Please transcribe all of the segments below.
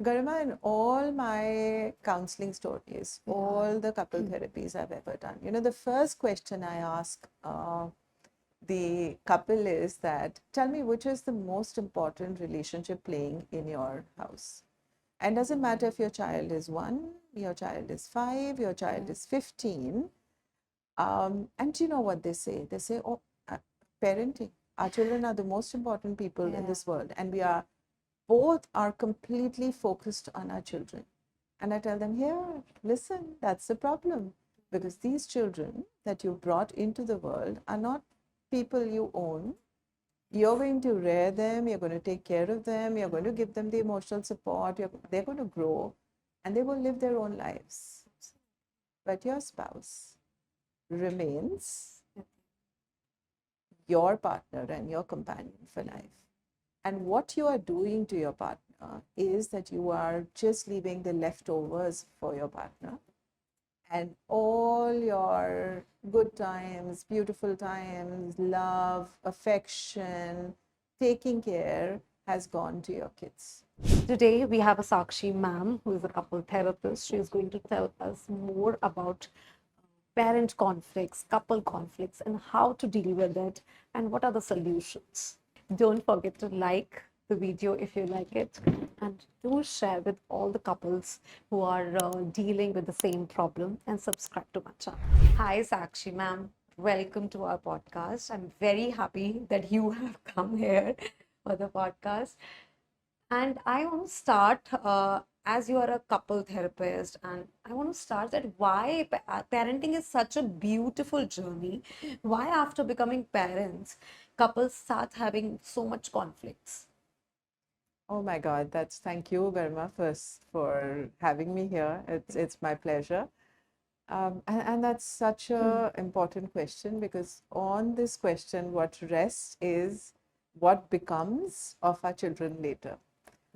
Garima, in all my counseling stories, all the couple therapies I've ever done, the first question I ask the couple is that, tell me, which is the most important relationship playing in your house? And doesn't matter if your child is 1, your child is 5, your child is 15. And do you know what they say? They say, oh, parenting. Our children are the most important people in this world, and both are completely focused on our children. And I tell them, here, listen, that's the problem. Because these children that you brought into the world are not people you own. You're going to rear them, you're going to take care of them, you're going to give them the emotional support, they're going to grow, and they will live their own lives. But your spouse remains your partner and your companion for life. And what you are doing to your partner is that you are just leaving the leftovers for your partner. And all your good times, beautiful times, love, affection, taking care has gone to your kids. Today, we have a Sakshi Ma'am, who is a couple therapist. She is going to tell us more about parent conflicts, couple conflicts, and how to deal with it, and what are the solutions. Don't forget to like the video if you like it, and do share with all the couples who are dealing with the same problem, and subscribe to my channel. Hi, Sakshi Ma'am. Welcome to our podcast. I'm very happy that you have come here for the podcast. And I want to start, as you are a couple therapist, and I want to start that why parenting is such a beautiful journey. Why, after becoming parents, couples start having so much conflicts. Oh my God, thank you, Garima, first for having me here. It's my pleasure. And that's such a important question, because on this question, what rests is what becomes of our children later.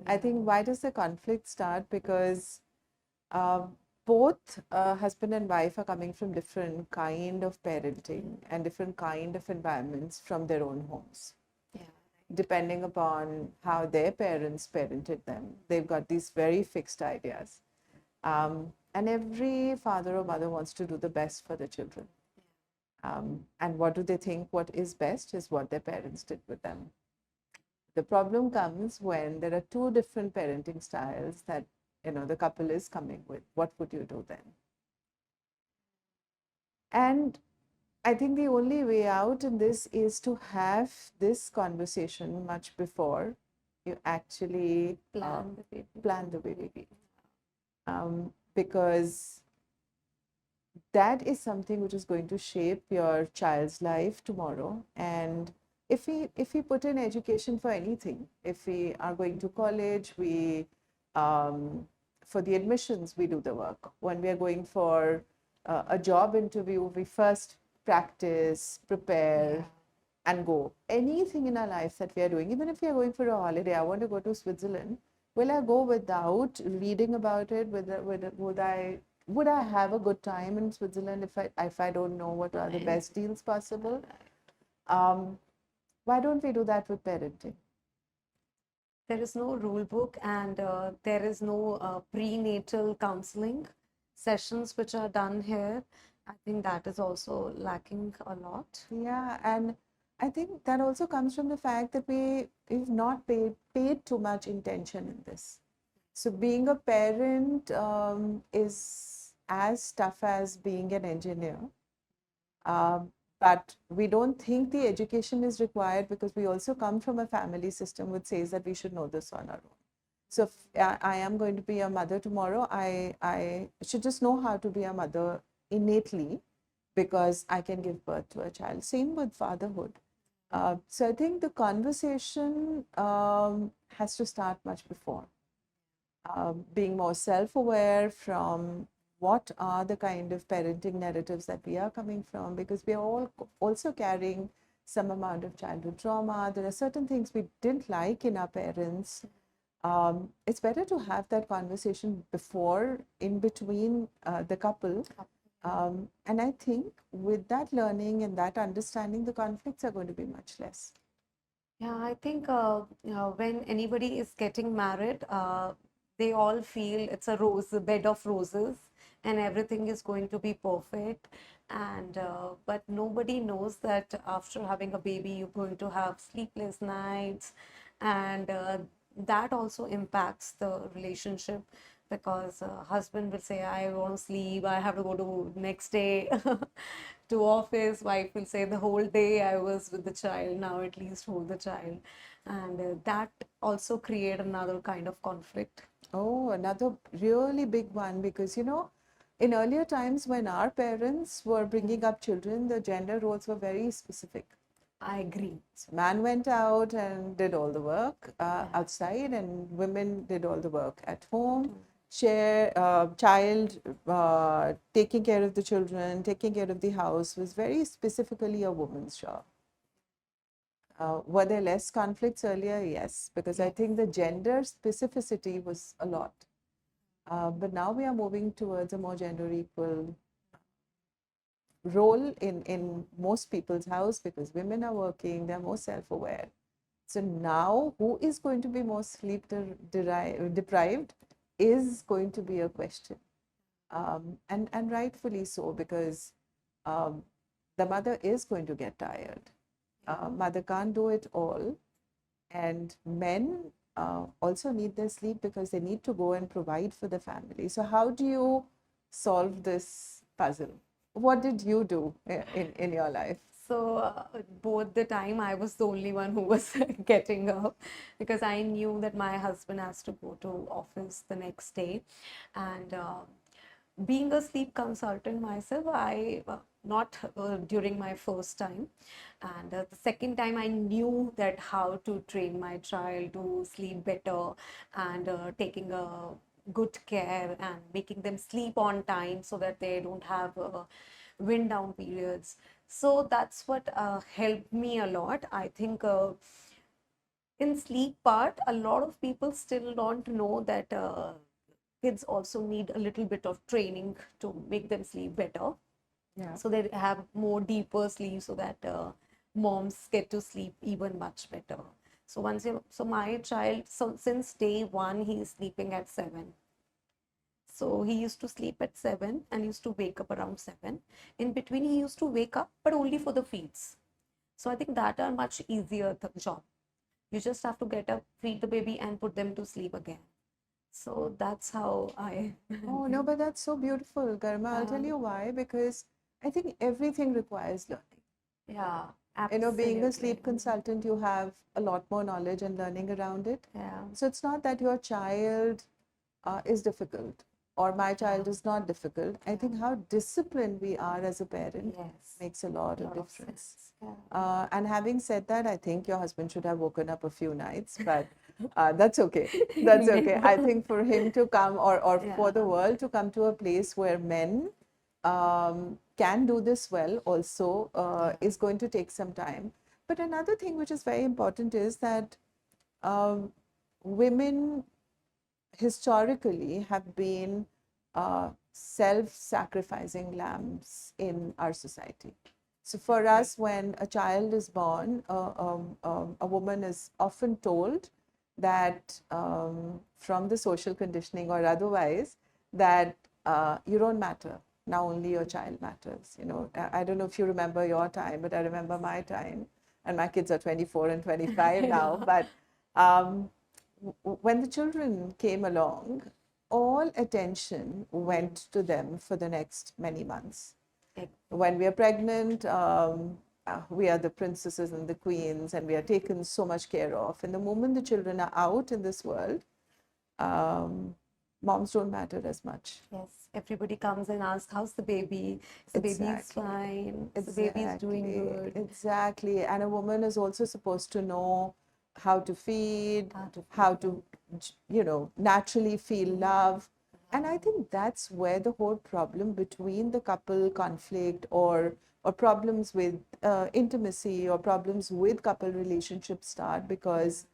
I think, why does the conflict start? Because uh, both husband and wife are coming from different kind of parenting and different kind of environments from their own homes. Depending upon how their parents parented them, they've got these very fixed ideas. And every father or mother wants to do the best for the children. And what do they think what is best is what their parents did with them. The problem comes when there are two different parenting styles that the couple is coming with. What would you do then? And I think the only way out in this is to have this conversation much before you actually plan the baby. Because that is something which is going to shape your child's life tomorrow. And if we put in education for anything, if we are going to college, we for the admissions we do the work. When we are going for a job interview, we first practice, prepare, and go. Anything in our life that we are doing, even if we are going for a holiday, I want to go to Switzerland, will I go without reading about it? Would I have a good time in Switzerland if I don't know what are the best deals possible? Why don't we do that with parenting? There is no rule book, and there is no prenatal counseling sessions which are done here. I think that is also lacking a lot. Yeah, and I think that also comes from the fact that we've not paid too much attention in this. So being a parent is as tough as being an engineer. But we don't think the education is required, because we also come from a family system which says that we should know this on our own. So if I am going to be a mother tomorrow, I should just know how to be a mother innately, because I can give birth to a child. Same with fatherhood. So I think the conversation has to start much before. Being more self-aware from what are the kind of parenting narratives that we are coming from, because we are all also carrying some amount of childhood trauma. There are certain things we didn't like in our parents. It's better to have that conversation before, in between the couple. And I think with that learning and that understanding, the conflicts are going to be much less. Yeah, I think when anybody is getting married, they all feel it's a bed of roses, and everything is going to be perfect. And but nobody knows that after having a baby, you're going to have sleepless nights, and that also impacts the relationship, because husband will say, I want to sleep, I have to go to next day to office. Wife will say, the whole day I was with the child, now at least hold the child. And that also create another kind of conflict. Oh, another really big one, because in earlier times when our parents were bringing up children, the gender roles were very specific. I agree. So man went out and did all the work outside, and women did all the work at home. Child taking care of the children, taking care of the house was very specifically a woman's job. Were there less conflicts earlier? Yes, because I Yes. think the gender specificity was a lot. But now we are moving towards a more gender equal role in most people's house, because women are working, they're more self-aware. So now, who is going to be more deprived is going to be a question. And rightfully so, because um, the mother is going to get tired. Mother can't do it all. And men also need their sleep, because they need to go and provide for the family. So, how do you solve this puzzle? What did you do in your life? So both the time I was the only one who was getting up, because I knew that my husband has to go to office the next day. And being a sleep consultant myself, I not during my first time, and the second time I knew that how to train my child to sleep better, and taking a good care and making them sleep on time so that they don't have wind down periods. So that's what helped me a lot. I think in sleep part, a lot of people still don't know that kids also need a little bit of training to make them sleep better. Yeah. So they have more deeper sleep, so that moms get to sleep even much better. So so my child, so since day one, he is sleeping at 7. So he used to sleep at 7 and used to wake up around 7. In between, he used to wake up, but only for the feeds. So I think that are much easier the job. You just have to get up, feed the baby, and put them to sleep again. So that's how I. Oh, no, but that's so beautiful, Garima. I'll tell Um, you why, because I think everything requires learning. yeah, Being a absolutely. sleep consultant, you have a lot more knowledge and learning around it. Yeah, So it's not that your child is difficult or my yeah, child is not difficult. I think how disciplined we are as a parent yes, makes a lot a of lot of difference. sense. Yeah. And having said that, I think your husband should have woken up a few nights, but that's okay. That's okay. I Never. think for him to come, or for Yeah, the world to come to a place where men can do this well also yeah, is going to take some time. But another thing which is very important is that um, women historically have been self-sacrificing lambs in our society. So for us, when a child is born, a woman is often told that from the social conditioning or otherwise, that you don't matter. Now only your child matters. I don't know if you remember your time, but I remember my time, and my kids are 24 and 25 now. yeah. But when the children came along, all attention went to them for the next many months. When we are pregnant, we are the princesses and the queens, and we are taken so much care of. And the moment the children are out in this world, um, moms don't matter as much. Yes, everybody comes and asks, how's the baby? Is the baby is Exactly. fine? Is the baby is doing Exactly, good? exactly. And a woman is also supposed to know how to feed, How to how feed them? to, naturally feel love. And I think that's where the whole problem between the couple conflict, or problems with intimacy, or problems with couple relationships start, because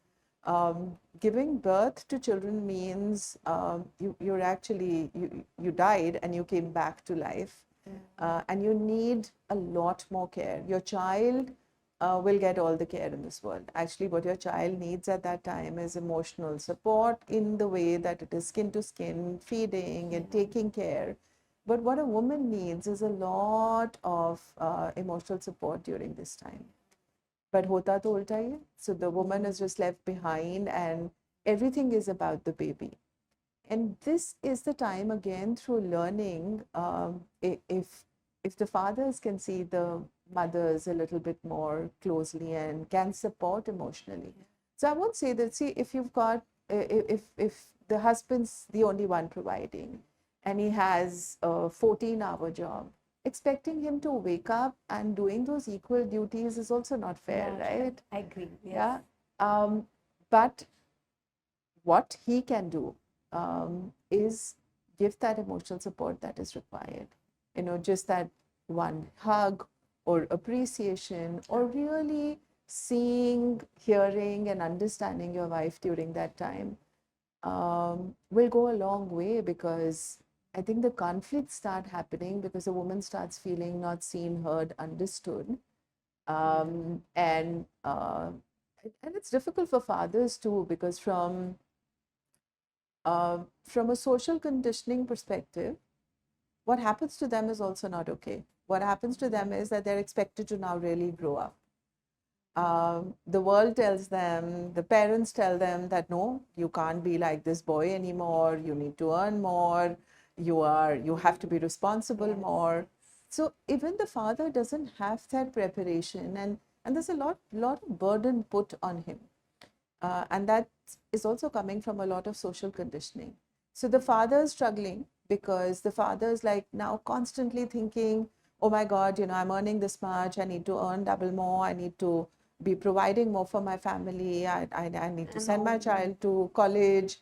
giving birth to children means you're actually, you died and you came back to life, and you need a lot more care. Your child will get all the care in this world. Actually, what your child needs at that time is emotional support in the way that it is skin to skin, feeding and taking care. But what a woman needs is a lot of emotional support during this time. But hota to ulta hai. So the woman is just left behind and everything is about the baby. And this is the time again through learning, if the fathers can see the mothers a little bit more closely and can support emotionally. So I won't say that, see, if you've got, if the husband's the only one providing and he has a 14-hour job, expecting him to wake up and doing those equal duties is also not fair, Not right? I agree. Yes. Yeah. But what he can do is give that emotional support that is required. Just that one hug or appreciation, or really seeing, hearing, and understanding your wife during that time will go a long way, because I think the conflicts start happening because a woman starts feeling not seen, heard, understood. Um, and, uh, and it's difficult for fathers too, because from a social conditioning perspective, what happens to them is also not okay. What happens to them is that they're expected to now really grow up. The world tells them, the parents tell them that no, you can't be like this boy anymore. You need to earn more. You have to be responsible more. So even the father doesn't have that preparation, and there's a lot of burden put on him. And that is also coming from a lot of social conditioning. So the father is struggling because the father is like now constantly thinking, oh my God, I'm earning this much. I need to earn double more. I need to be providing more for my family. I need to send my child to college.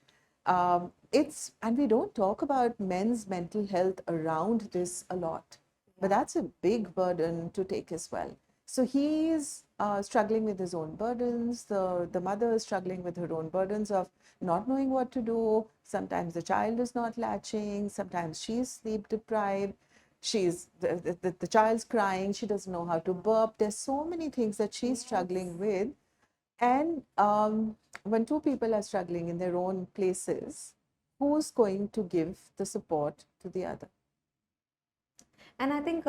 And we don't talk about men's mental health around this a lot, but that's a big burden to take as well. So he's struggling with his own burdens. The mother is struggling with her own burdens of not knowing what to do. Sometimes the child is not latching. Sometimes she's sleep deprived. The child's crying. She doesn't know how to burp. There's so many things that she's struggling with. And when two people are struggling in their own places, who's going to give the support to the other? And I think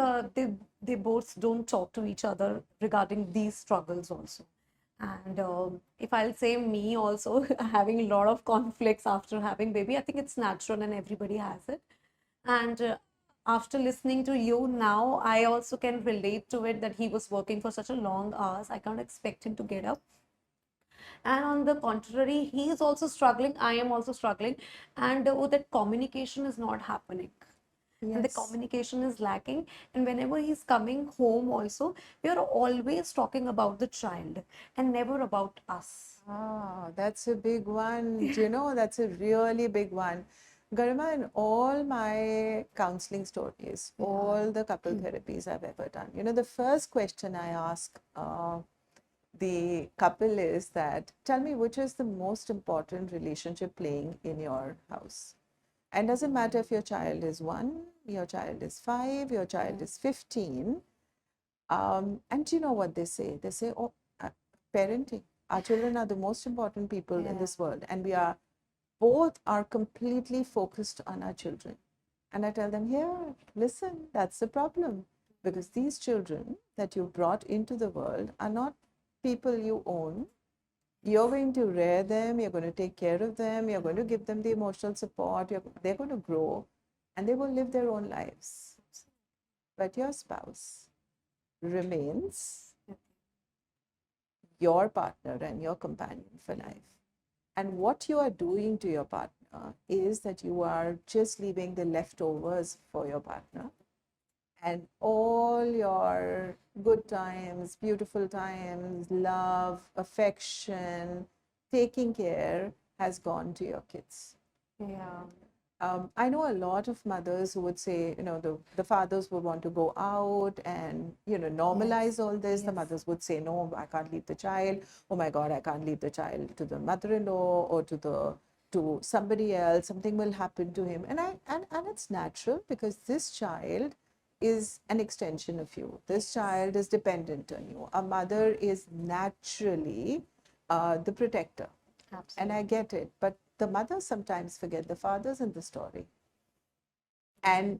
they both don't talk to each other regarding these struggles also. And if I'll say me also having a lot of conflicts after having baby, I think it's natural and everybody has it. And after listening to you now, I also can relate to it that he was working for such a long hours. I can't expect him to get up. And on the contrary, he is also struggling. I am also struggling. And that communication is not happening. And the Yes. communication is lacking. And whenever he's coming home also, we are always talking about the child and never about us. Ah, that's a big one. That's a really big one. Garima, in all my counseling stories, all the couple therapies I've ever done, the first question I ask the couple is that, tell me, which is the most important relationship playing in your house? And doesn't matter if your child is 1, your child is 5, your child is 15. And do you know what they say? They say, oh, parenting. Our children are the most important people in this world, and both are completely focused on our children. And I tell them, here, listen, that's the problem. Because these children that you brought into the world are not people you own. You're going to rear them, you're going to take care of them, you're going to give them the emotional support, they're going to grow, and they will live their own lives. But your spouse remains your partner and your companion for life. And what you are doing to your partner is that you are just leaving the leftovers for your partner. And all your good times, beautiful times, love, affection, taking care has gone to your kids. Yeah. I know a lot of mothers who would say, the fathers would want to go out and, normalize all this. The mothers would say, no, I can't leave the child. Oh my God, I can't leave the child to the mother-in-law or to somebody else. Something will happen to him. And it's natural, because this child is an extension of you. This child is dependent on you. A mother is naturally the protector. And I get it, but the mothers sometimes forget the fathers in the story. And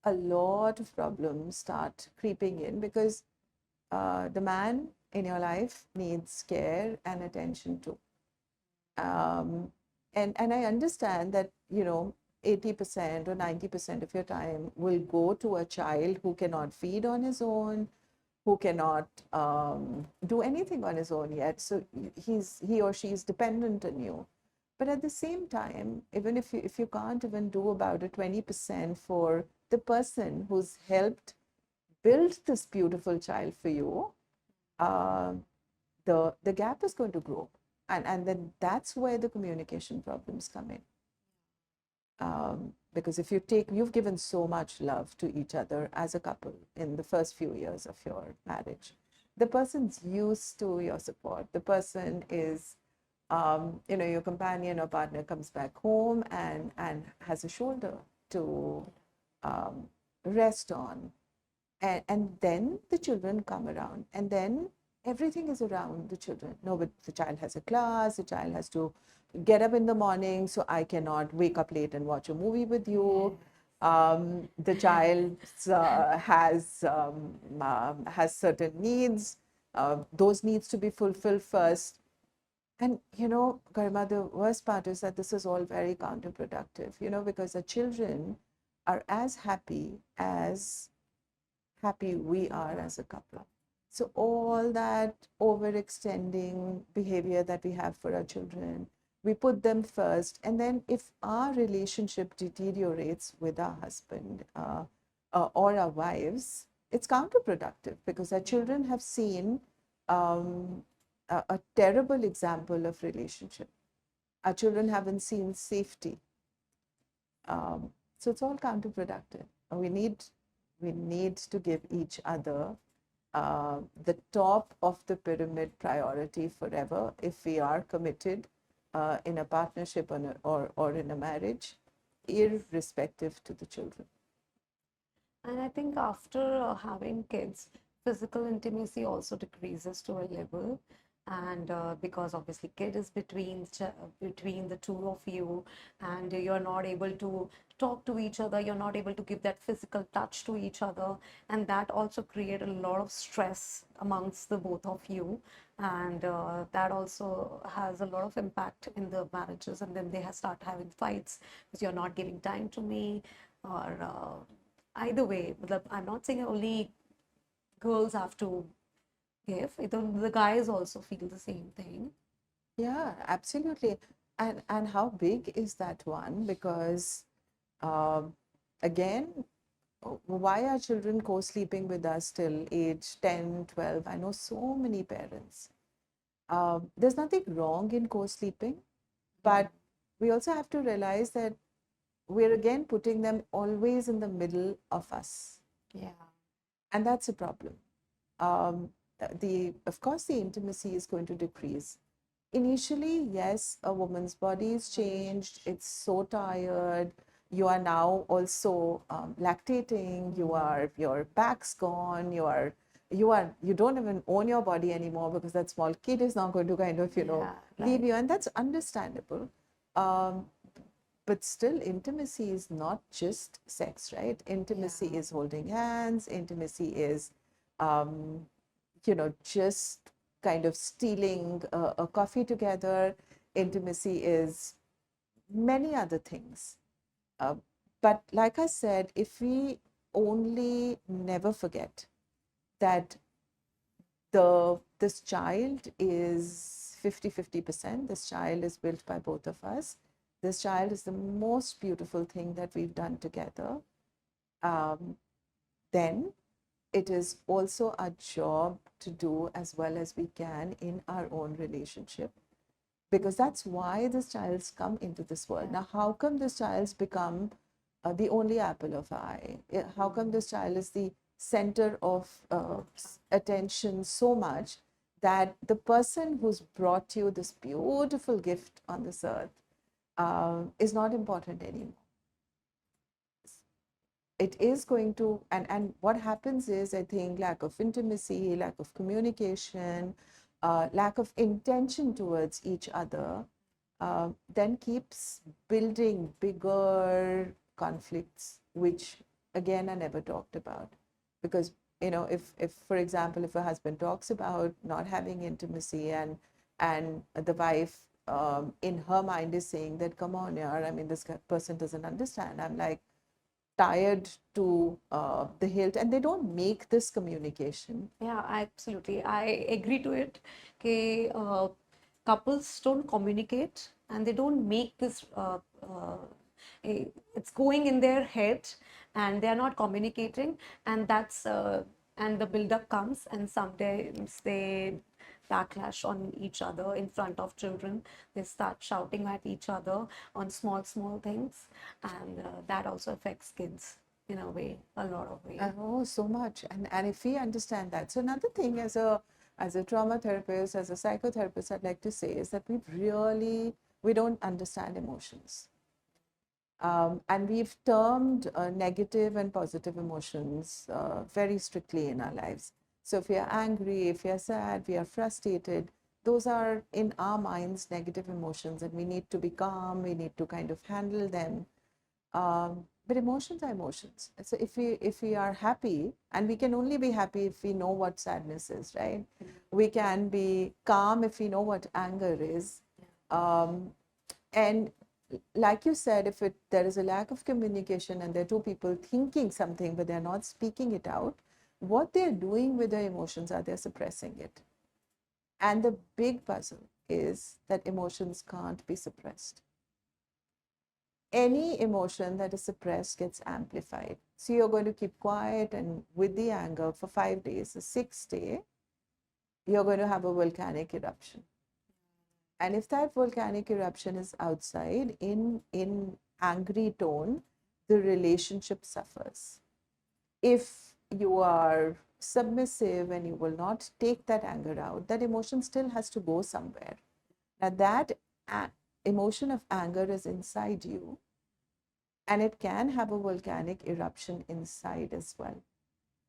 a lot of problems start creeping in because the man in your life needs care and attention too. Um, and I understand that, 80% or 90% of your time will go to a child who cannot feed on his own, who cannot do anything on his own yet. So he or she is dependent on you. But at the same time, even if you can't even do about a 20% for the person who's helped build this beautiful child for you, uh, the gap is going to grow. And then that's where the communication problems come in. Because if you've given so much love to each other as a couple in the first few years of your marriage. The person's used to your support. The person is, your companion or partner comes back home and has a shoulder to rest on. And then the children come around, and then everything is around the children. No, but the child has a class, the child has to get up in the morning, so I cannot wake up late and watch a movie with you. The child has certain needs. Those needs to be fulfilled first. And Garima, the worst part is that this is all very counterproductive, because the children are as happy we are as a couple. So all that overextending behavior that we have for our children, we put them first. And then if our relationship deteriorates with our husband or our wives, it's counterproductive because our children have seen a terrible example of relationship. Our children haven't seen safety. So it's all counterproductive. We need to give each other the top of the pyramid priority forever if we are committed in a partnership or in a marriage, irrespective to the children. And I think after having kids, physical intimacy also decreases to a level. And because obviously kid is between the two of you, and you're not able to talk to each other, you're not able to give that physical touch to each other, and that also create a lot of stress amongst the both of you, and that also has a lot of impact in the marriages, and then they start having fights because you're not giving time to me, or either way. I'm not saying only girls have to give, the guys also feel the same thing. Yeah, absolutely. And how big is that one? Because um, again, why are children co-sleeping with us till age 10, 12? I know so many parents. There's nothing wrong in co-sleeping, but we also have to realize that we're again putting them always in the middle of us. Yeah. And that's a problem. Of course, the intimacy is going to decrease. Initially, yes, a woman's body is changed. It's so tired. You are now also lactating. Your back's gone. You don't even own your body anymore because that small kid is now going to kind of, Yeah, leave right. you, and that's understandable. Um, but still, intimacy is not just sex, right? Intimacy Yeah. is holding hands. Intimacy is um, just kind of stealing a coffee together. Intimacy is many other things. Uh, but like I said, if we only never forget that this child is 50-50%, this child is built by both of us. This child is the most beautiful thing that we've done together. Um, then it is also our job to do as well as we can in our own relationship, because that's why this child's come into this world. Now, how come this child's become the only apple of eye? How come this child is the center of attention so much that the person who's brought you this beautiful gift on this earth is not important anymore? it is going to, and what happens is, I think, lack of intimacy, lack of communication, lack of intention towards each other, then keeps building bigger conflicts, which again are never talked about. Because, if for example, if a husband talks about not having intimacy, and the wife, in her mind, is saying that, come on, yaar, I mean, this person doesn't understand. I'm like tired to the hilt, and they don't make this communication. Yeah, absolutely. I agree to it. Okay, couples don't communicate and they don't make this. It's going in their head, and they are not communicating, and that's and the buildup comes, and sometimes they backlash on each other in front of children. They start shouting at each other on small things, and that also affects kids in a way, a lot of way. Oh, so much. And if we understand that. So another thing, as a trauma therapist, as a psychotherapist, I'd like to say is that we don't understand emotions. And we've termed negative and positive emotions very strictly in our lives. So if we are angry, if we are sad, we are frustrated, those are in our minds negative emotions, and we need to be calm, we need to kind of handle them. But emotions are emotions. So if we are happy, and we can only be happy if we know what sadness is, right? We can be calm if we know what anger is. And like you said, if there is a lack of communication, and there are two people thinking something but they're not speaking it out, what they're doing with their emotions are they're suppressing it. And the big puzzle is that emotions can't be suppressed. Any emotion that is suppressed gets amplified. So you're going to keep quiet and with the anger for 5 days. The sixth day, you're going to have a volcanic eruption. And if that volcanic eruption is outside in angry tone, the relationship suffers. If you are submissive and you will not take that anger out, that emotion still has to go somewhere. Now that emotion of anger is inside you, and it can have a volcanic eruption inside as well,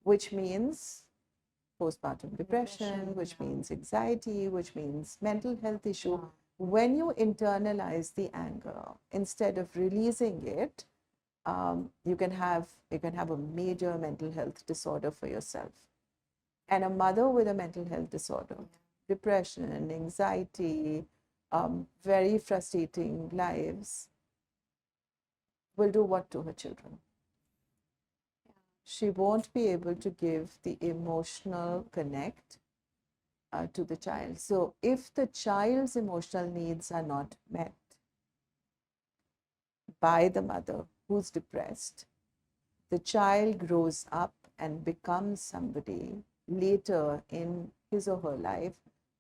which means postpartum depression, which means anxiety, which means mental health issue. Yeah. When you internalize the anger instead of releasing it, you can have a major mental health disorder for yourself. And a mother with a mental health disorder, depression, anxiety, very frustrating lives, will do what to her children? She won't be able to give the emotional connect to the child. So if the child's emotional needs are not met by the mother who's depressed, the child grows up and becomes somebody later in his or her life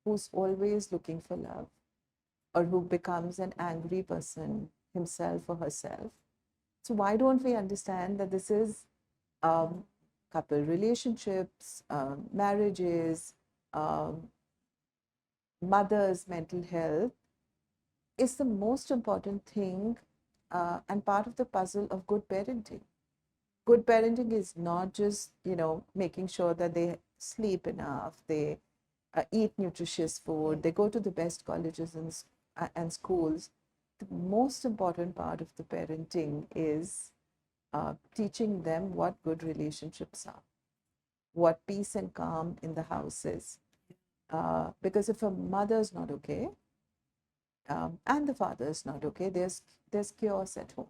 who's always looking for love, or who becomes an angry person himself or herself. So why don't we understand that this is couple relationships, marriages, um, mother's mental health is the most important thing, and part of the puzzle of good parenting. Good parenting is not just, making sure that they sleep enough, they eat nutritious food, they go to the best colleges and schools. The most important part of the parenting is teaching them what good relationships are, what peace and calm in the house is. Because if a mother's not okay, and the father is not okay, there's chaos at home.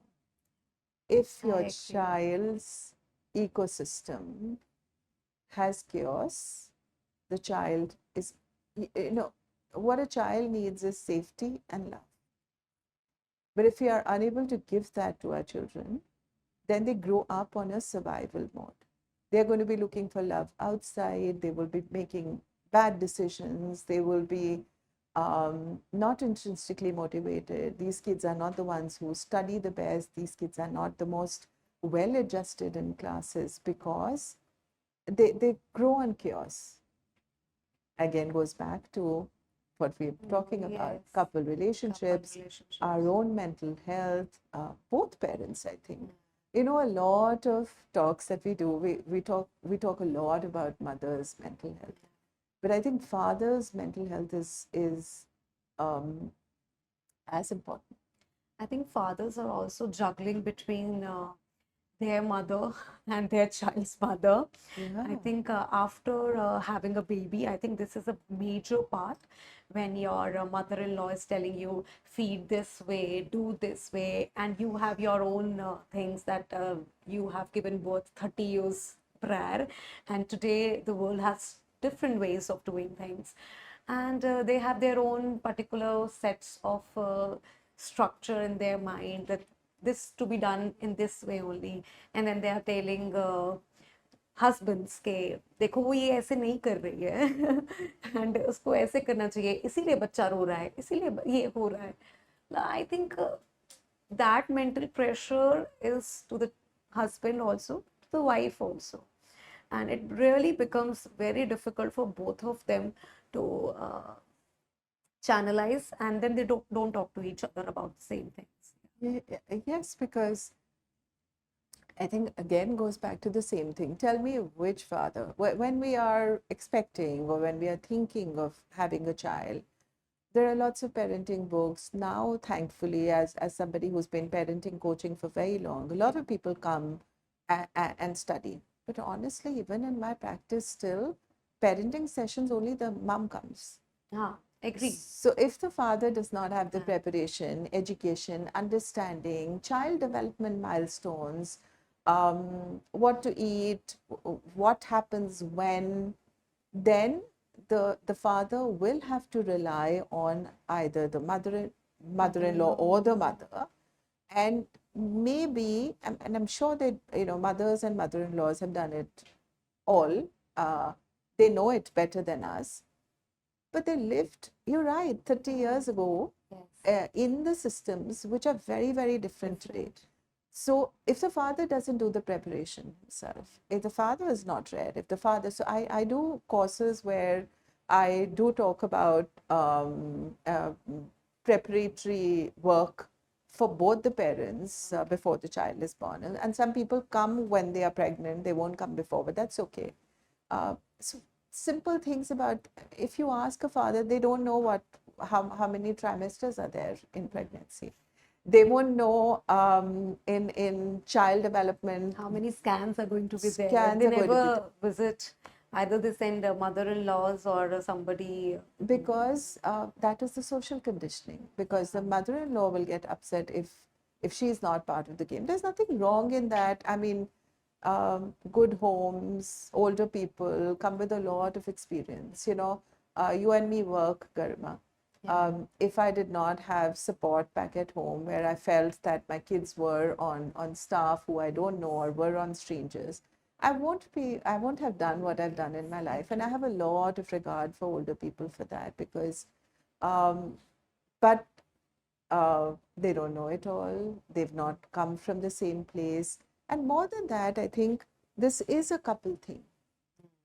If I your agree. child's ecosystem has chaos, the child is, what a child needs is safety and love. But if we are unable to give that to our children, then they grow up on a survival mode. They're going to be looking for love outside. They will be making bad decisions. They will be not intrinsically motivated. These kids are not the ones who study the best. These kids are not the most well adjusted in classes, because they grow on chaos. Again, goes back to what we're talking about, Yes. couple relationships, relationships. our own mental health, both parents, I think. You know, a lot of talks that we do, we talk a lot about mothers' mental health, but I think fathers' mental health is um, as important. I think fathers are also juggling between their mother and their child's mother. I Yeah. think after having a baby, I think this is a major part when your mother-in-law is telling you, feed this way, do this way, and you have your own things that you have given birth 30 years prior, and today the world has different ways of doing things, and they have their own particular sets of structure in their mind that this to be done in this way only, and then they are telling husbands के देखो वो ये ऐसे नहीं कर रही है and उसको ऐसे करना चाहिए इसीलिए बच्चा रो रहा है इसीलिए ये हो रहा है I think that mental pressure is to the husband also, to the wife also, and it really becomes very difficult for both of them to channelize, and then they don't talk to each other about the same things. Yes, because I think again goes back to the same thing. Tell me which father, when we are expecting or when we are thinking of having a child, there are lots of parenting books. Now, thankfully, as somebody who's been parenting coaching for very long, a lot of people come and study. But honestly, even in my practice, still, parenting sessions, only the mom comes. Yeah, agree. So if the father does not have the preparation, education, understanding, child development milestones, what to eat, what happens when, then the father will have to rely on either the mother-in-law or the mother, and maybe, and I'm sure that mothers and mother-in-laws have done it all. They know it better than us, but they lived, you're right, 30 years ago, Yes. in the systems which are very, very different today. So if the father doesn't do the preparation himself, if the father is not read, if the father, so I do courses where I do talk about preparatory work for both the parents before the child is born. And some people come when they are pregnant, they won't come before, but that's okay. So simple things about, if you ask a father, they don't know how many trimesters are there in pregnancy. They won't know in child development, How many scans are going to be there? scans They are going to be never visit. Either they send mother-in-laws or somebody. because that is the social conditioning. Because the mother-in-law will get upset if she's not part of the game. There's nothing wrong in that. I mean, good homes, older people come with a lot of experience. You and me work, Garima. If I did not have support back at home, where I felt that my kids were on staff who I don't know or were on strangers, I won't have done what I've done in my life. And I have a lot of regard for older people for that, because, um, but they don't know it all. They've not come from the same place. And more than that, I think this is a couple thing.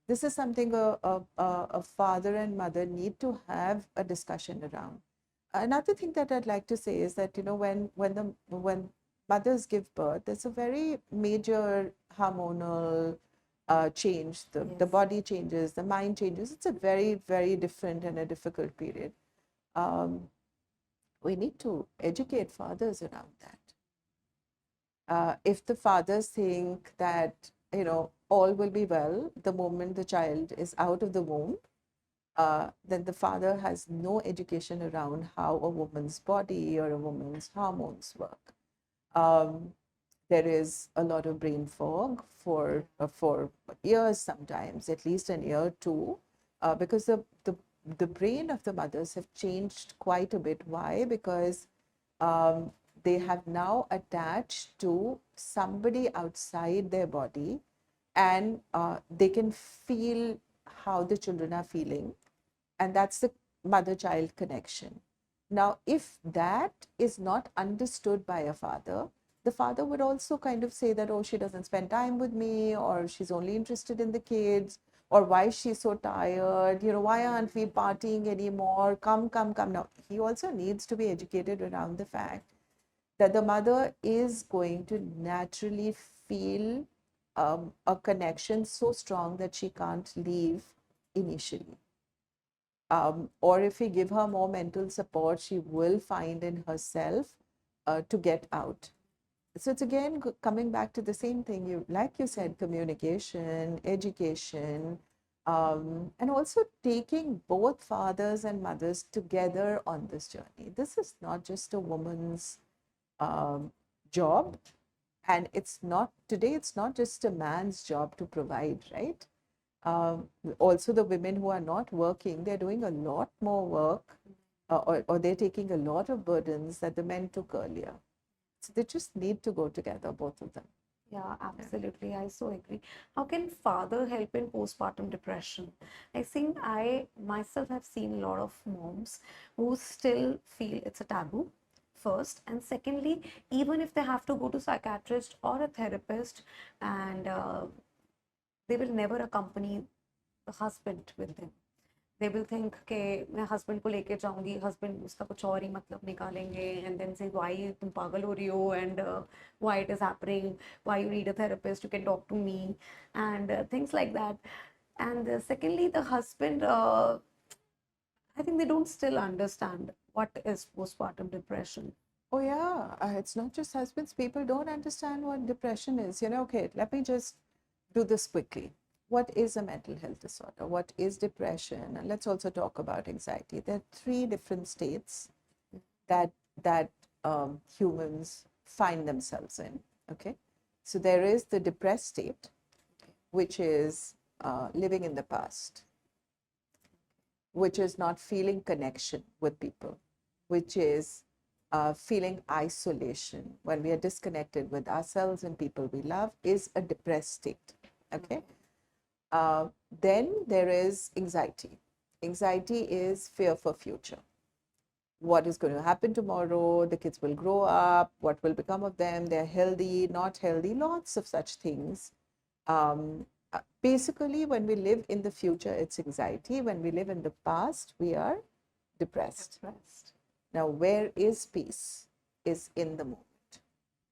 This is something a father and mother need to have a discussion around. Another thing that I'd like to say is that, when mothers give birth, there's a very major hormonal change. The Yes. body changes, the mind changes. It's a very, very different and a difficult period. Um, we need to educate fathers around that. If the fathers think that, all will be well the moment the child is out of the womb, then the father has no education around how a woman's body or a woman's hormones work. Um, there is a lot of brain fog for years, sometimes at least an year or two, because the brain of the mothers have changed quite a bit. Why? Because um, they have now attached to somebody outside their body, and they can feel how the children are feeling, and that's the mother-child connection. Now, if that is not understood by a father, the father would also kind of say that, oh, she doesn't spend time with me, or she's only interested in the kids, or why she's so tired, why aren't we partying anymore? Come, come, come. Now, he also needs to be educated around the fact that the mother is going to naturally feel a connection so strong that she can't leave initially. Or if we give her more mental support, she will find in herself to get out. So it's again coming back to the same thing. You, like you said, communication, education, and also taking both fathers and mothers together on this journey. This is not just a woman's um, job, and it's not today. It's not just a man's job to provide, right? Um, Also, the women who are not working, they're doing a lot more work, or they're taking a lot of burdens that the men took earlier. So they just need to go together, both of them. Yeah, absolutely. I so agree. How can father help in postpartum depression? I think I myself have seen a lot of moms who still feel it's a taboo, first. And secondly, even if they have to go to psychiatrist or a therapist, and they will never accompany the husband with them. They will think कि मैं husband को लेके जाऊंगी, husband उसका कुछ और ही मतलब निकालेंगे, and then say why तुम पागल हो रही हो, and why it is happening, why you need a therapist, you can talk to me, and things like that. And secondly, the husband, I think they don't still understand what is postpartum depression. Oh, yeah. It's not just husbands. People don't understand what depression is. Okay, let me just do this quickly. What is a mental health disorder? What is depression? And let's also talk about anxiety. There are three different states that humans find themselves in. Okay, so there is the depressed state, which is living in the past, which is not feeling connection with people, which is feeling isolation when we are disconnected with ourselves and people we love, is a depressed state. Okay. Uh, then there is anxiety. Anxiety is fear for future. What is going to happen tomorrow? The kids will grow up. What will become of them? They're healthy, not healthy, lots of such things. Basically, when we live in the future, it's anxiety. When we live in the past, we are depressed. Now, where is peace? Is in the moment.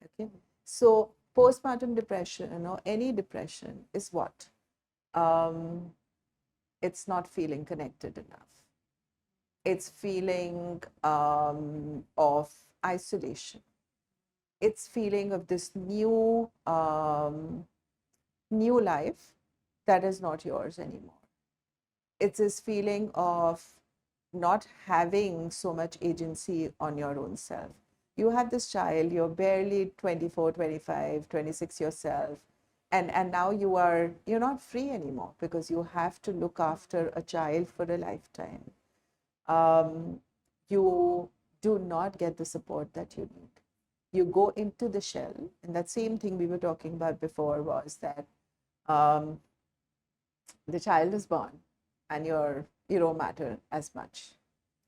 Okay. So, postpartum depression or any depression is what? It's not feeling connected enough. It's feeling of isolation. It's feeling of this new life that is not yours anymore. It's this feeling of not having so much agency on your own self. You have this child, you're barely 24, 25, 26 yourself, and now you're not free anymore because you have to look after a child for a lifetime. You do not get the support that you need. You go into the shell, and that same thing we were talking about before was that um, the child is born and you don't matter as much.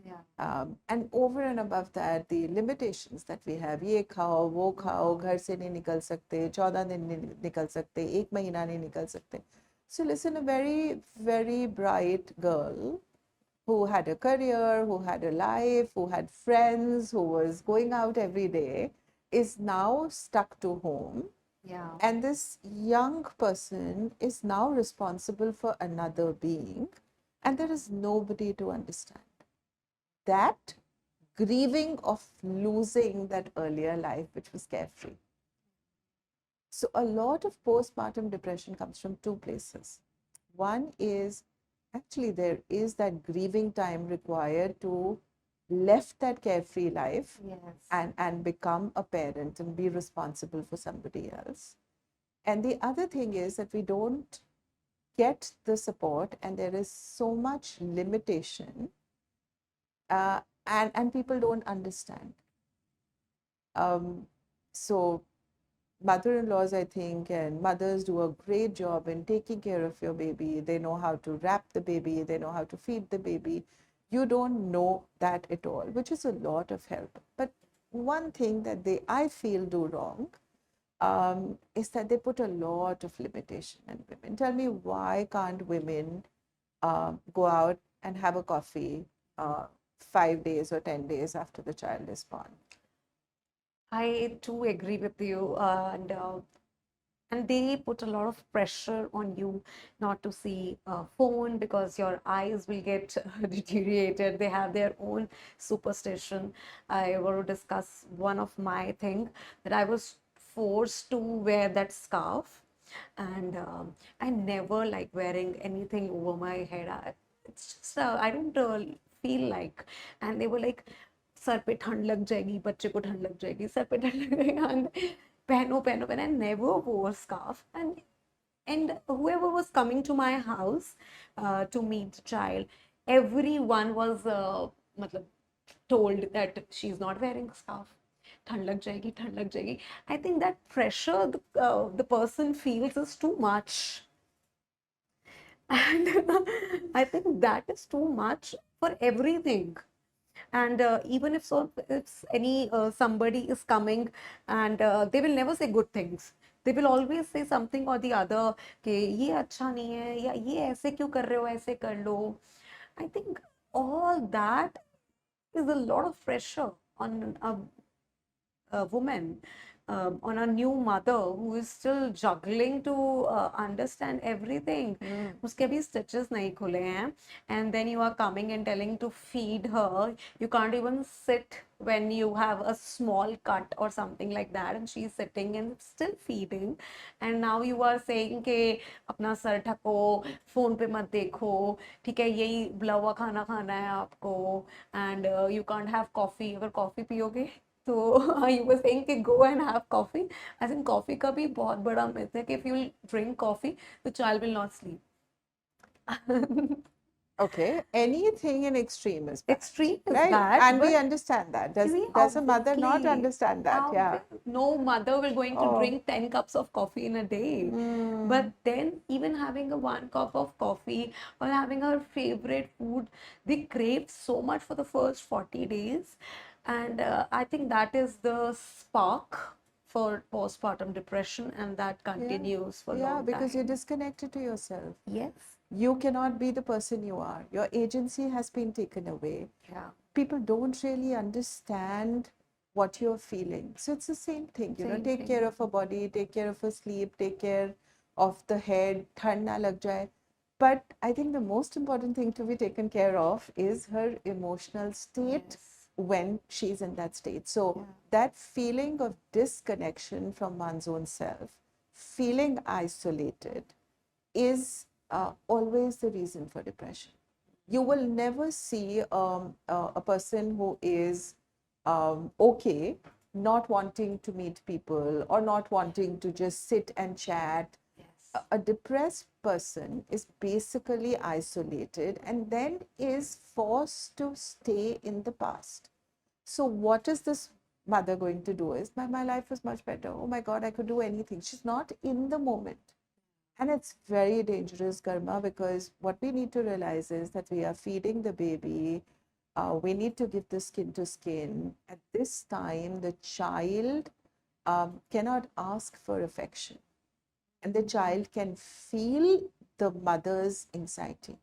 Yeah. And over and above that, the limitations that we have, ये खाओ वो खाओ, घर से नहीं निकल सकते, 14 दिन नहीं निकल सकते, 1 महीना नहीं निकल सकते. So listen, a very, very bright girl who had a career, who had a life, who had friends, who was going out every day, is now stuck to home. Yeah. And this young person is now responsible for another being, and there is nobody to understand. That grieving of losing that earlier life, which was carefree. So, a lot of postpartum depression comes from two places. One is actually there is that grieving time required to left that carefree life, Yes. and become a parent and be responsible for somebody else. And the other thing is that we don't get the support, and there is so much limitation, and people don't understand. So mother-in-laws, I think, and mothers do a great job in taking care of your baby. They know how to wrap the baby, they know how to feed the baby. You don't know that at all, which is a lot of help. But one thing that I feel, do wrong is that they put a lot of limitation on women. Tell me, why can't women go out and have a coffee 5 days or 10 days after the child is born? I too agree with you, and they put a lot of pressure on you not to see a phone because your eyes will get deteriorated. They have their own superstition. I want to discuss one of my thing that I was forced to wear that scarf, and I never like wearing anything over my head. It's just I don't feel like, and they were like, sir पे ठंड लग जाएगी, बच्चे को ठंड लग जाएगी, sir पे ठंड लग जाएगी, and pehno pehno pehno. I never wore scarf, and whoever was coming to my house to meet the child, everyone was matlab, told that she's not wearing scarf. ठंड लग जाएगी, ठंड लग जाएगी. I think that pressure the person feels is too much. And I think that is too much for everything. And even if any somebody is coming, and they will never say good things, they will always say something or the other कि ये अच्छा नहीं है, या ये ऐसे क्यों कर रहे हो, ऐसे कर लो. I think all that is a lot of pressure on a woman, on a new mother who is still juggling to understand everything. उसके भी stitches नहीं खुले हैं, and then you are coming and telling to feed her. You can't even sit when you have a small cut or something like that, and she's sitting and still feeding. And now you are saying कि अपना sir ढको, phone पे मत देखो, ठीक है, यही बुला हुआ खाना खाना है आपको, and you can't have coffee. अगर कॉफी पियोगे तो you were saying कि go and have coffee. I think coffee का भी बहुत बड़ा myth है कि if you will drink coffee, the child will not sleep. Okay, anything in extreme is bad, Extreme is right? bad, And we but understand that. Does see, does a mother not obviously, understand that? Yeah. no mother will going to Oh. drink 10 cups of coffee in a day. But then even having a one cup of coffee or having her favorite food, they crave so much for the first 40 days. And I think that is the spark for postpartum depression, and that Yeah. continues for a Yeah, long because you're time. disconnected to yourself. Yes. You cannot be the person you are. Your agency has been taken away. Yeah. People don't really understand what you're feeling. So it's the same thing, Same take thing. care of her body, take care of her sleep, take care of the head, thand na lag jaye. But I think the most important thing to be taken care of is her emotional state Yes. when she's in that state. So that feeling of disconnection from one's own self, feeling isolated, is always the reason for depression. You will never see a person who is okay, not wanting to meet people or not wanting to just sit and chat. Yes. A depressed person is basically isolated and then is forced to stay in the past. So, what is this mother going to do? Is my life was much better. Oh my God, I could do anything. She's not in the moment. And it's very dangerous, Garma, because what we need to realize is that we are feeding the baby. We need to give the skin to skin. At this time, the child cannot ask for affection, and the child can feel the mother's anxiety.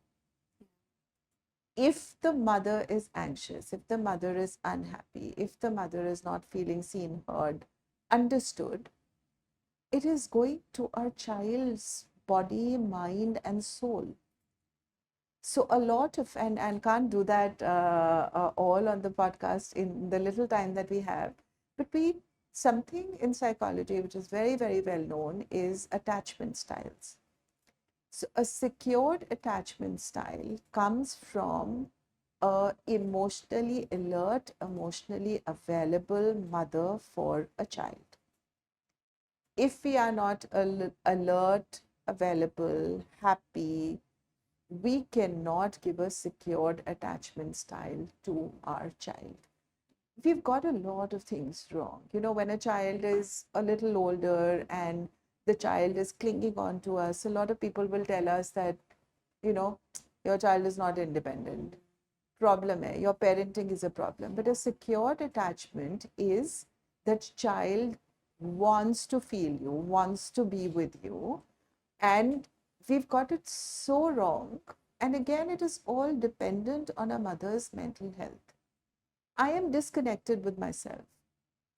If the mother is anxious, if the mother is unhappy, if the mother is not feeling seen, heard, understood, it is going to our child's body, mind, and soul. So a lot of, and can't do that all on the podcast in the little time that we have, but something in psychology which is very, very well known is attachment styles. So a secured attachment style comes from a emotionally alert, emotionally available mother for a child. If we are not alert, available, happy, we cannot give a secured attachment style to our child. We've got a lot of things wrong. When a child is a little older and the child is clinging on to us, a lot of people will tell us that, your child is not independent. Problem hai, your parenting is a problem. But a secured attachment is that child wants to feel you, wants to be with you. And we've got it so wrong. And again, it is all dependent on a mother's mental health. I am disconnected with myself.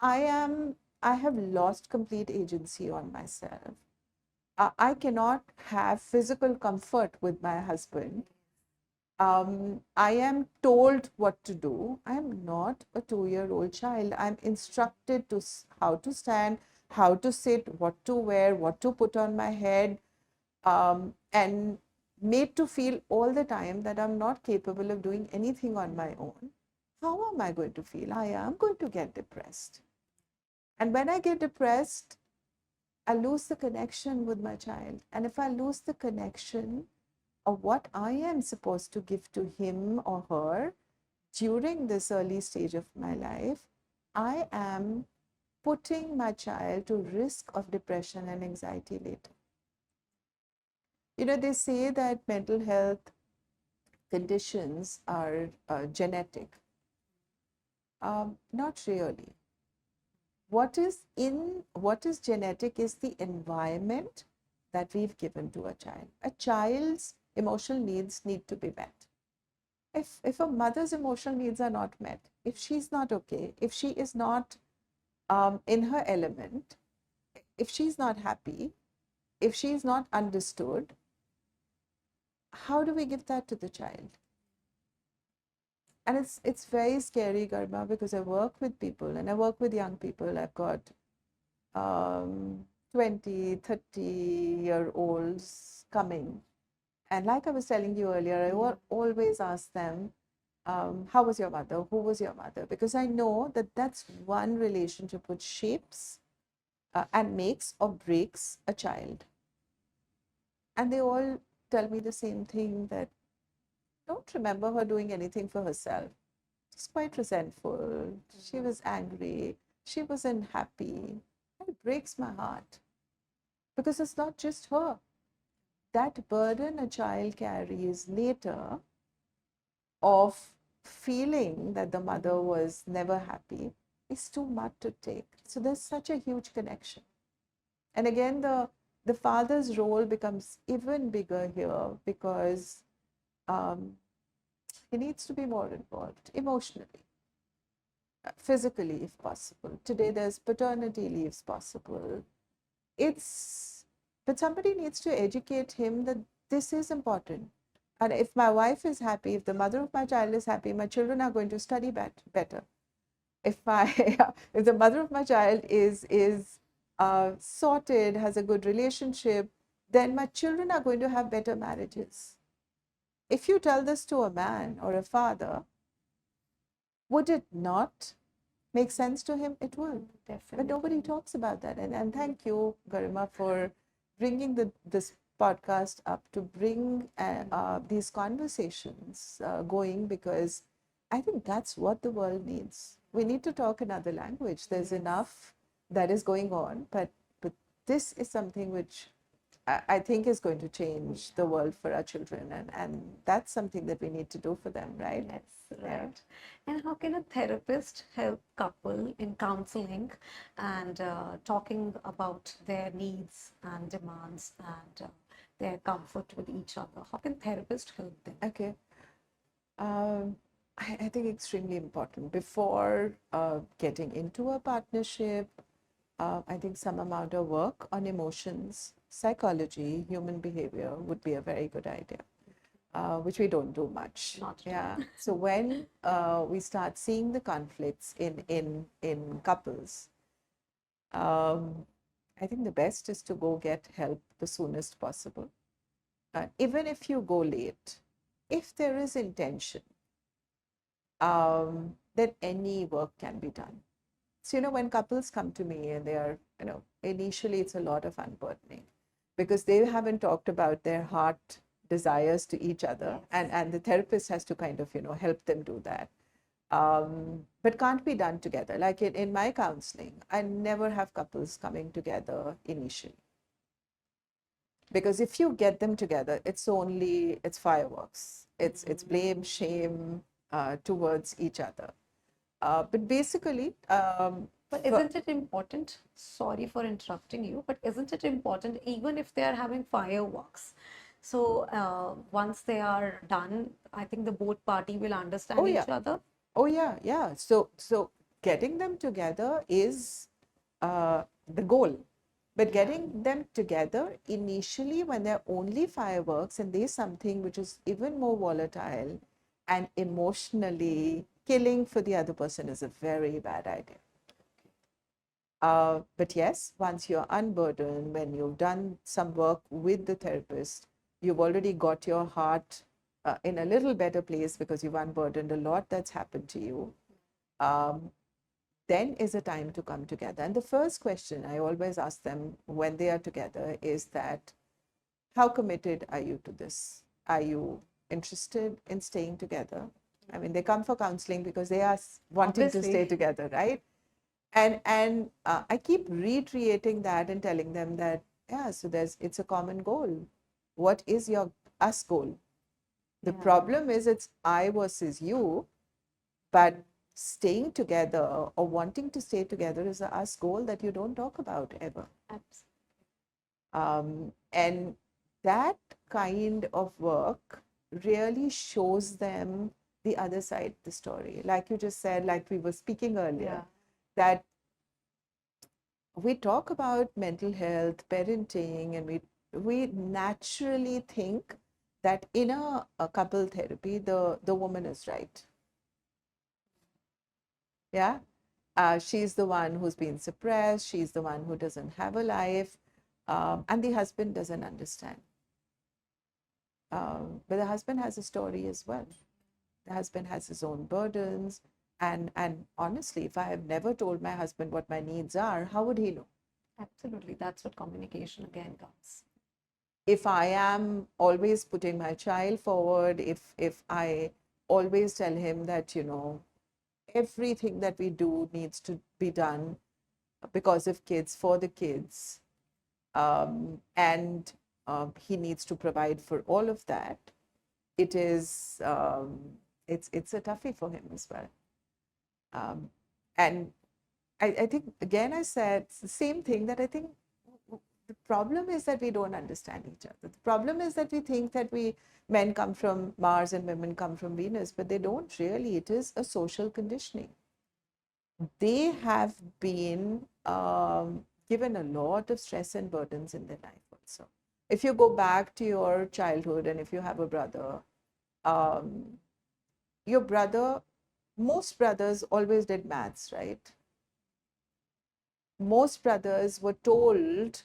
I have lost complete agency on myself. I cannot have physical comfort with my husband. I am told what to do. I am not a 2-year-old child. I'm instructed to how to stand, how to sit, what to wear, what to put on my head, and made to feel all the time that I'm not capable of doing anything on my own. How am I going to feel? I am going to get depressed. And when I get depressed, I lose the connection with my child. And if I lose the connection of what I am supposed to give to him or her during this early stage of my life, I am putting my child to risk of depression and anxiety later. They say that mental health conditions are genetic. Not really. What is genetic is the environment that we've given to a child. A child's emotional needs need to be met. If a mother's emotional needs are not met, if she's not okay, if she is not in her element, if she's not happy, if she's not understood, how do we give that to the child? And it's very scary, Garima, because I work with people and I work with young people. I've got um, 20, 30-year-olds coming. And like I was telling you earlier, I always ask them, how was your mother? Who was your mother? Because I know that that's one relationship which shapes and makes or breaks a child. And they all tell me the same thing, that don't remember her doing anything for herself. She's quite resentful. She was angry. She wasn't happy. It breaks my heart because it's not just her. That burden a child carries later of feeling that the mother was never happy is too much to take. So there's such a huge connection. And again, the father's role becomes even bigger here because um, he needs to be more involved emotionally, physically, if possible. Today, there's paternity leaves possible. It's, but somebody needs to educate him that this is important. And if my wife is happy, if the mother of my child is happy, my children are going to study better. If my if the mother of my child is sorted, has a good relationship, then my children are going to have better marriages. If you tell this to a man or a father, would it not make sense to him? It will. Definitely. But nobody talks about that. And thank you, Garima, for bringing this podcast up to bring these conversations going, because I think that's what the world needs. We need to talk another language. There's enough that is going on, but this is something which I think is going to change the world for our children, and that's something that we need to do for them, right? Yes, right. And how can a therapist help couple in counseling and talking about their needs and demands and their comfort with each other? How can therapist help them? Okay. Um, I think extremely important before getting into a partnership. I think some amount of work on emotions, psychology, human behavior would be a very good idea, which we don't do much. Not at all. Yeah. So when we start seeing the conflicts in couples, I think the best is to go get help the soonest possible. Even if you go late, if there is intention, then any work can be done. So, when couples come to me and they are, initially it's a lot of unburdening because they haven't talked about their heart desires to each other, and the therapist has to kind of, help them do that. But can't be done together. Like in my counseling, I never have couples coming together initially. Because if you get them together, it's fireworks. It's blame, shame towards each other. But basically, But isn't it important? Sorry for interrupting you, but isn't it important even if they are having fireworks? So once they are done, I think the both party will understand oh yeah, each other. oh yeah, yeah. So getting them together is the goal. But getting them together initially when they're only fireworks and there's something which is even more volatile and emotionally killing for the other person is a very bad idea. But yes, once you're unburdened, when you've done some work with the therapist, you've already got your heart in a little better place because you've unburdened a lot that's happened to you. Then is a time to come together. And the first question I always ask them when they are together is that, how committed are you to this? Are you interested in staying together? I mean, they come for counseling because they are wanting to stay together, right? And I keep reiterating that and telling them that, yeah, so it's a common goal. What is your us goal? The problem is it's I versus you, but staying together or wanting to stay together is a us goal that you don't talk about ever. And that kind of work really shows them the other side of the story. Like you just said, like we were speaking earlier, that we talk about mental health, parenting, and we naturally think that in a couple therapy, the woman is right. Yeah. She's the one who's been suppressed. She's the one who doesn't have a life. And the husband doesn't understand. But the husband has a story as well. The husband has his own burdens. And honestly, if I have never told my husband what my needs are, how would he know? Absolutely. That's what communication again comes. If I am always putting my child forward, if I always tell him that, everything that we do needs to be done because of kids, for the kids, and he needs to provide for all of that, it is it's a toughie for him as well. And I think again I said it's the same thing, that I think the problem is that we don't understand each other. The problem is that we think that men come from Mars and women come from Venus, but they don't really. It is a social conditioning. They have been given a lot of stress and burdens in their life also. If you go back to your childhood and if you have a brother, um, your brother, most brothers always did maths, right? Most brothers were told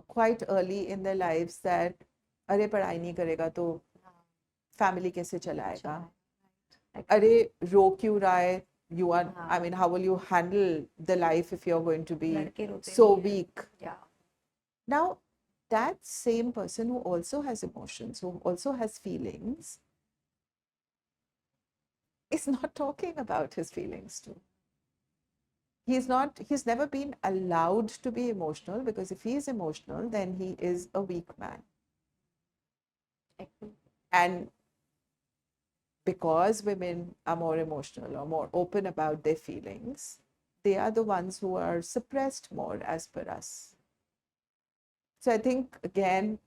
quite early in their lives that अरे पढ़ाई नहीं करेगा तो family कैसे चलाएगा, अरे रो क्यों रहा है, you are, I mean, how will you handle the life if you're going to be so weak? Now, that same person who also has emotions, who also has feelings, is not talking about his feelings too. He's never been allowed to be emotional, because if he is emotional, then he is a weak man. And because women are more emotional or more open about their feelings, they are the ones who are suppressed more as per us. So I think again,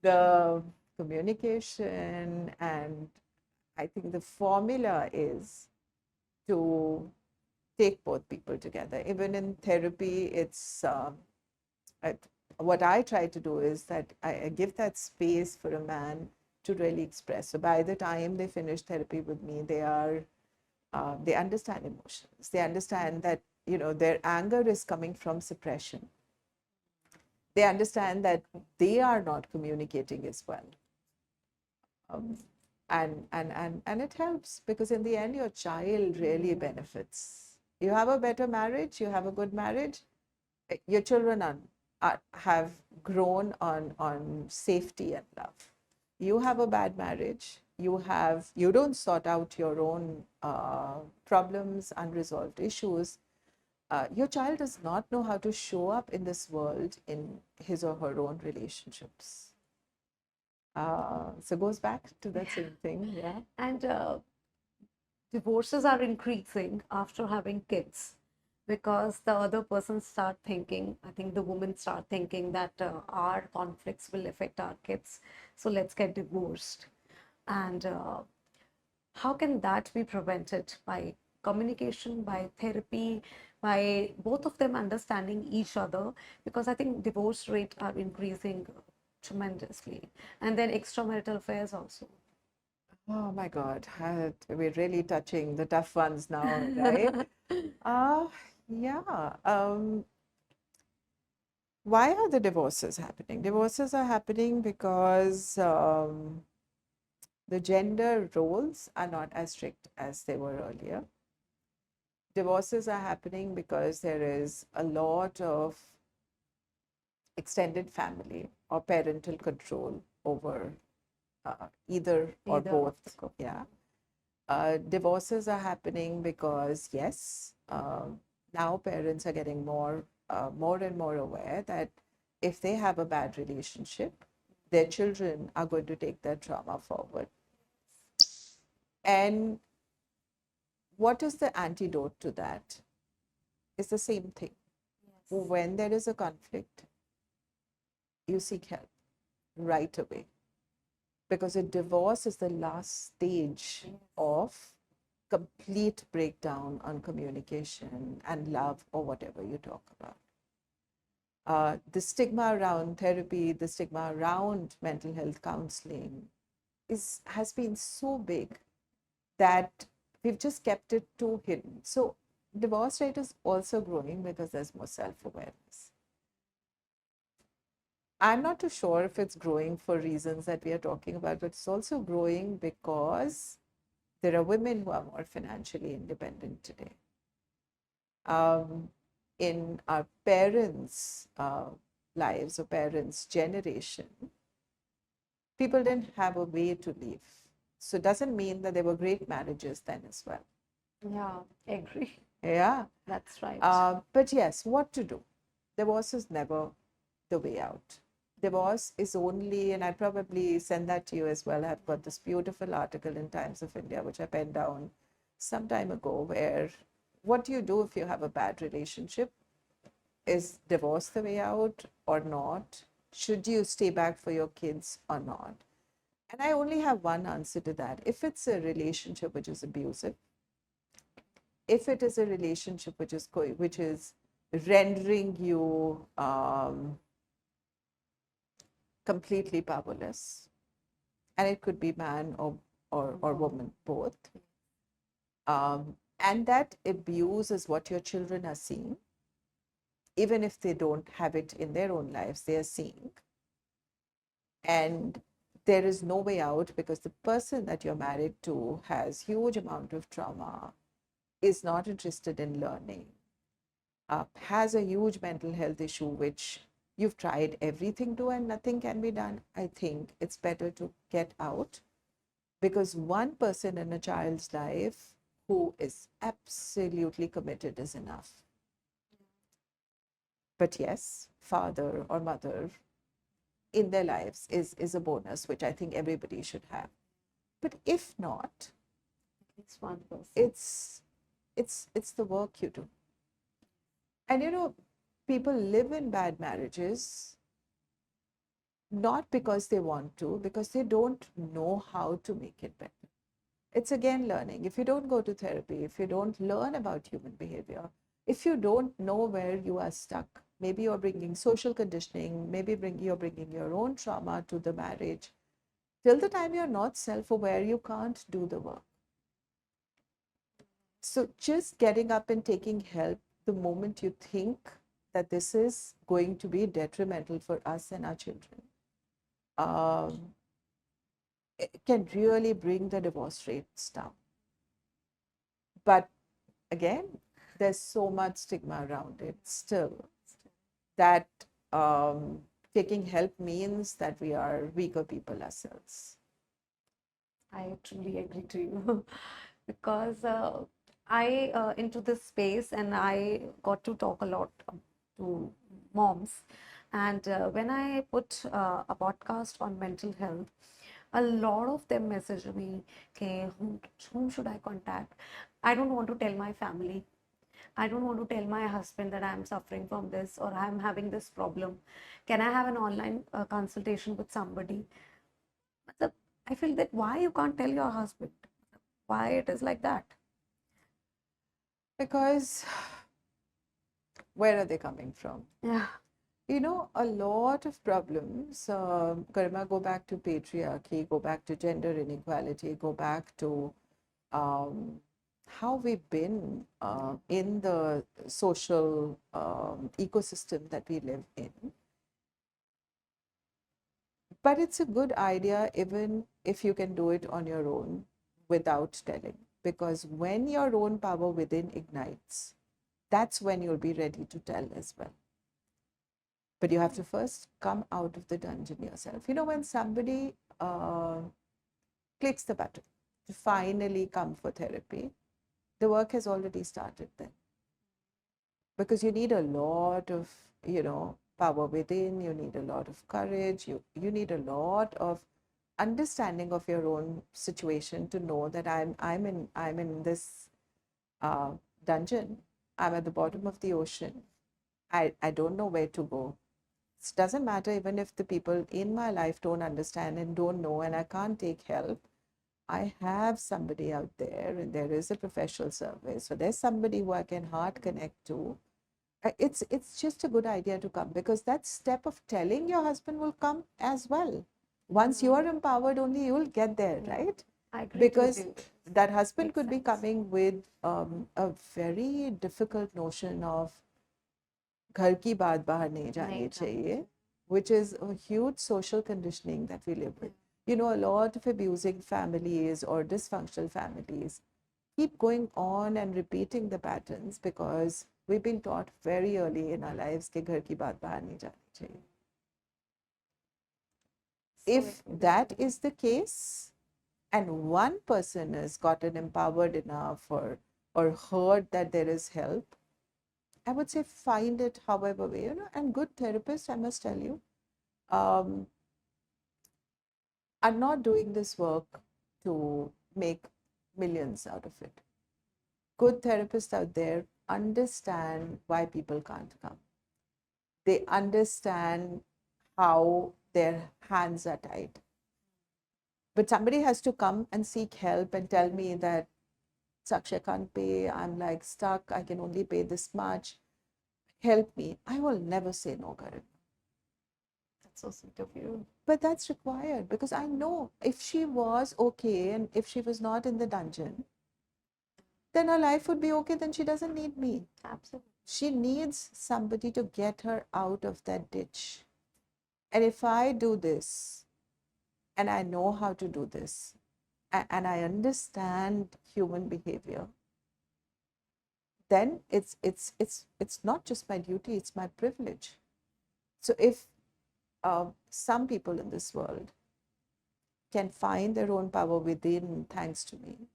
the communication, and I think the formula is to take both people together. Even in therapy, it's what I try to do is that I give that space for a man to really express. So by the time they finish therapy with me, they understand emotions. They understand that their anger is coming from suppression. They understand that they are not communicating as well. And it helps, because in the end, your child really benefits. You have a better marriage, you have a good marriage, your children have grown on safety and love. You have a bad marriage, you don't sort out your own problems, unresolved issues. Your child does not know how to show up in this world in his or her own relationships. So it goes back to that same thing, yeah. And divorces are increasing after having kids, because the other person start thinking, I think the women start thinking that our conflicts will affect our kids, so let's get divorced. And how can that be prevented by communication, by therapy, by both of them understanding each other, because I think divorce rate are increasing tremendously, and then extramarital affairs also. Oh my God, we're really touching the tough ones now, right? Uh, yeah. Why are the divorces happening? Divorces are happening because the gender roles are not as strict as they were earlier. Divorces are happening because there is a lot of extended family or parental control over either or Either of the both. couple. Yeah. Divorces are happening because, yes, now parents are getting more and more aware that if they have a bad relationship, their children are going to take their trauma forward. And what is the antidote to that? It's the same thing. Yes. When there is a conflict, you seek help right away because a divorce is the last stage of complete breakdown on communication and love or whatever you talk about. The stigma around therapy, the stigma around mental health counseling has been so big that we've just kept it too hidden. So divorce rate is also growing because there's more self-awareness. I'm not too sure if it's growing for reasons that we are talking about, but it's also growing because there are women who are more financially independent today. In our parents' lives or parents' generation, people didn't have a way to live. So it doesn't mean that there were great marriages then as well. Yeah, agree. Yeah. That's right. But yes, what to do? Divorce is never the way out. Divorce is only, and I probably send that to you as well. I've got this beautiful article in Times of India, which I penned down some time ago, where what do you do if you have a bad relationship? Is divorce the way out or not? Should you stay back for your kids or not? And I only have one answer to that. If it's a relationship which is abusive, if it is a relationship which is rendering you completely powerless, and it could be man or woman, both, and that abuse is what your children are seeing, even if they don't have it in their own lives, they are seeing. And there is no way out because the person that you're married to has huge amount of trauma, is not interested in learning, has a huge mental health issue, which you've tried everything to and nothing can be done. I think it's better to get out because one person in a child's life who is absolutely committed is enough. But yes, father or mother in their lives is a bonus, which I think everybody should have. But if not, It's one person. it's the work you do. And people live in bad marriages not because they want to, because they don't know how to make it better. It's again learning. If you don't go to therapy, if you don't learn about human behavior, if you don't know where you are stuck, maybe you're bringing social conditioning, maybe you're bringing your own trauma to the marriage. Till the time you're not self-aware, you can't do the work. So just getting up and taking help the moment you think that this is going to be detrimental for us and our children, um, it can really bring the divorce rates down. But again, there's so much stigma around it still that taking help means that we are weaker people ourselves. I truly agree to you because I into this space and I got to talk a lot to moms, and when I put a podcast on mental health, a lot of them message me, okay, whom should I contact? I don't want to tell my family. I don't want to tell my husband that I'm suffering from this or I'm having this problem. Can I have an online consultation with somebody? I feel that why you can't tell your husband? Why it is like that? Because where are they coming from? Yeah. You know, a lot of problems, Garima, go back to patriarchy, go back to gender inequality, go back to um, how we've been in the social ecosystem that we live in. But it's a good idea, even if you can do it on your own without telling, because when your own power within ignites, that's when you'll be ready to tell as well. But you have to first come out of the dungeon yourself. You know, when somebody clicks the button to finally come for therapy, the work has already started then. Because you need a lot of, power within, you need a lot of courage, you need a lot of understanding of your own situation to know that I'm in this uh, dungeon. I'm at the bottom of the ocean. I don't know where to go. It doesn't matter even if the people in my life don't understand and don't know, and I can't take help. I have somebody out there, and there is a professional service. So there's somebody who I can heart connect to. It's just a good idea to come, because that step of telling your husband will come as well. Once you are empowered, only you'll get there, right? I agree Because with you. that husband Makes could be sense. coming with a very difficult notion of घर की बात बाहर नहीं जानी नहीं चाहिए, जानी which is a huge social conditioning that we live with. You know, a lot of abusing families or dysfunctional families keep going on and repeating the patterns because we've been taught very early in our lives कि घर की बात बाहर नहीं जानी चाहिए. If that is the case, and one person has gotten empowered enough or heard that there is help, I would say find it however way, and good therapists, I must tell you, um, are not doing this work to make millions out of it. Good therapists out there understand why people can't come. They understand how their hands are tied. But somebody has to come and seek help and tell me that, Sakshi, I can't pay, I'm like stuck, I can only pay this much, help me. I will never say no, Karan. That's so sweet of you. But that's required, because I know if she was okay and if she was not in the dungeon, then her life would be okay, then she doesn't need me. Absolutely. She needs somebody to get her out of that ditch. And if I do this, and I know how to do this, and I understand human behavior, then it's not just my duty, it's my privilege. So if some people in this world can find their own power within thanks to me,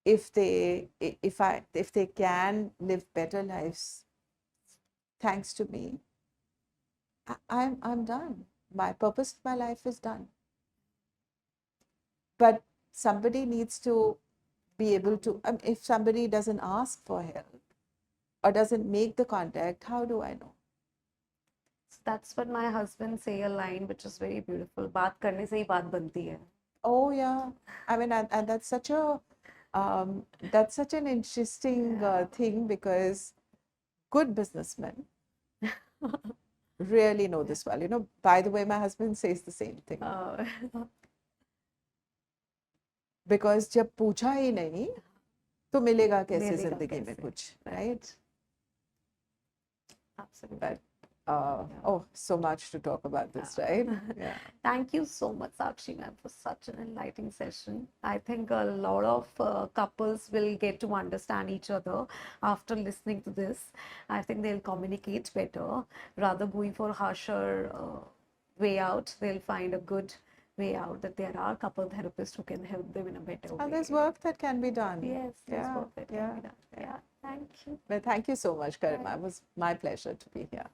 if they can live better lives thanks to me, I'm done. My purpose of my life is done. But somebody needs to be able to, if somebody doesn't ask for help or doesn't make the contact, how do I know? So that's what my husband say a line which is very beautiful. बात करने से ही बात बनती है. Oh yeah, I mean, and that's such an interesting thing, because good businessmen really know this well. You know, by the way, my husband says the same thing. Because जब पूछा ही नहीं तो मिलेगा कैसे मिलेगा जिंदगी में कैसे? कुछ, right? Absolutely. But oh, so much to talk about this, right? Yeah. Thank you so much, Sakshi ma'am, for such an enlightening session. I think a lot of couples will get to understand each other after listening to this. I think they'll communicate better. Rather going for harsher way out, they'll find a good way out, that there are couple therapists who can help them in a better way. And there's work that can be done. Yes, there's Yeah, work that yeah, can be done. Yeah, thank you. But thank you so much, Karima. It was my pleasure to be here.